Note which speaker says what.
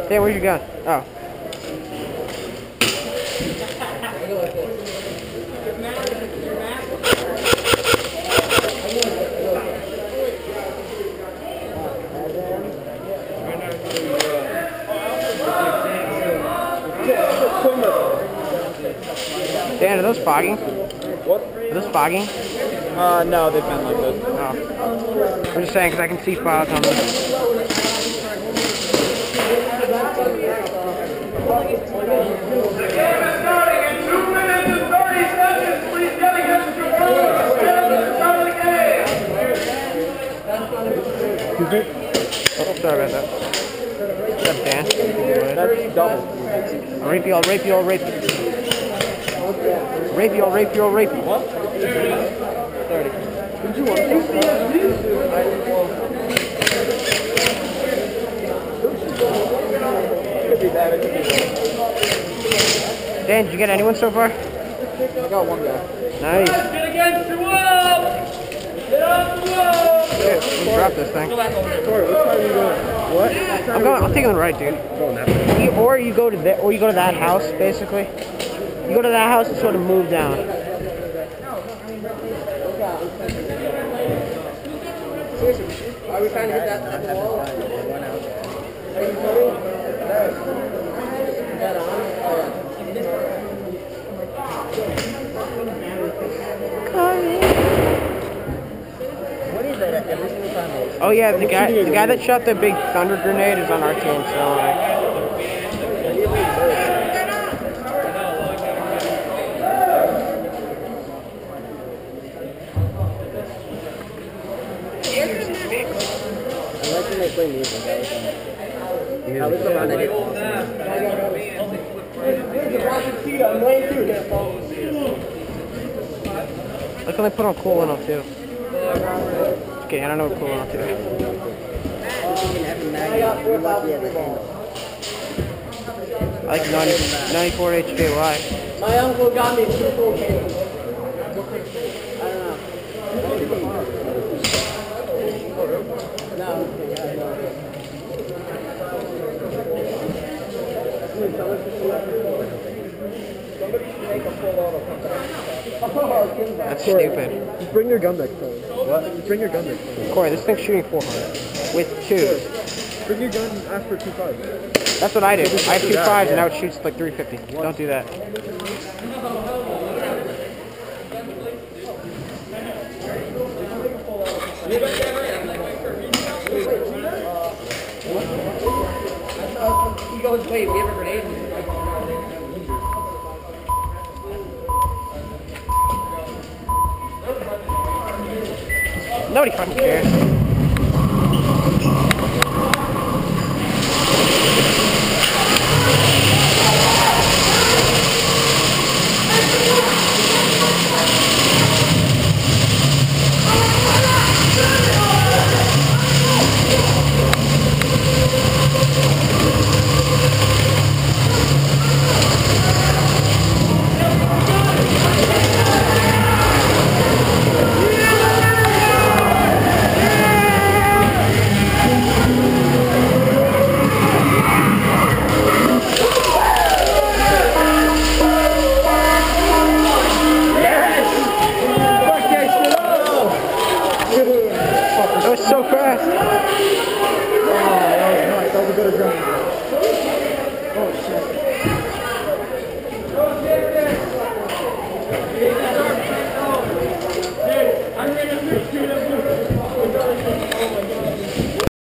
Speaker 1: Hey, where's your gun? Oh. Dan, are those fogging?
Speaker 2: What?
Speaker 1: Are those fogging?
Speaker 2: No, they've been like this.
Speaker 1: Oh. I'm just saying because I can see fogs on this.
Speaker 3: The game is starting in 2 minutes and 30 seconds. Please get against your posts. Stand at the start of the game.
Speaker 1: Oh, sorry about that. What's up, Dan?
Speaker 2: That's double.
Speaker 1: I'll rape you, I'll rape you, I'll rape you. Rape you, I'll rape you, I'll rape you.
Speaker 2: What? 30. Did you want
Speaker 1: Dan, did you get anyone so far?
Speaker 2: I got one guy.
Speaker 1: Nice.
Speaker 3: Get against the wall. Get off the wall.
Speaker 1: Shit, let's drop this thing.
Speaker 2: Corey, what side are you going? What?
Speaker 1: I'm taking the right, dude.
Speaker 2: Going that way.
Speaker 1: Or you go to that house, basically. You go to that house and sort of move down.
Speaker 4: Are we trying to get that wall? Are you recording? Is that on? What is that every single time?
Speaker 1: Oh yeah, the guy that shot the big thunder grenade is on our team, so
Speaker 4: I like when they play music. I was around it.
Speaker 1: Look when they put on cool enough too. Okay, I don't know what cool enough to do. I like 94 HJY.
Speaker 4: My uncle got me 2 full cans. I don't know.
Speaker 1: That's stupid.
Speaker 2: Just bring your gun next time. What? Just bring your gun next time.
Speaker 1: Corey, this thing's shooting 400 with 2s.
Speaker 2: Bring your gun and ask for 2 5s.
Speaker 1: That's what I did. I have 2 5s and now it shoots like 350. Don't do that.
Speaker 4: He goes, wait, we have a grenade?
Speaker 1: Nobody fucking cares. That was so fast.
Speaker 2: Oh, that was nice. That was a good adrenaline.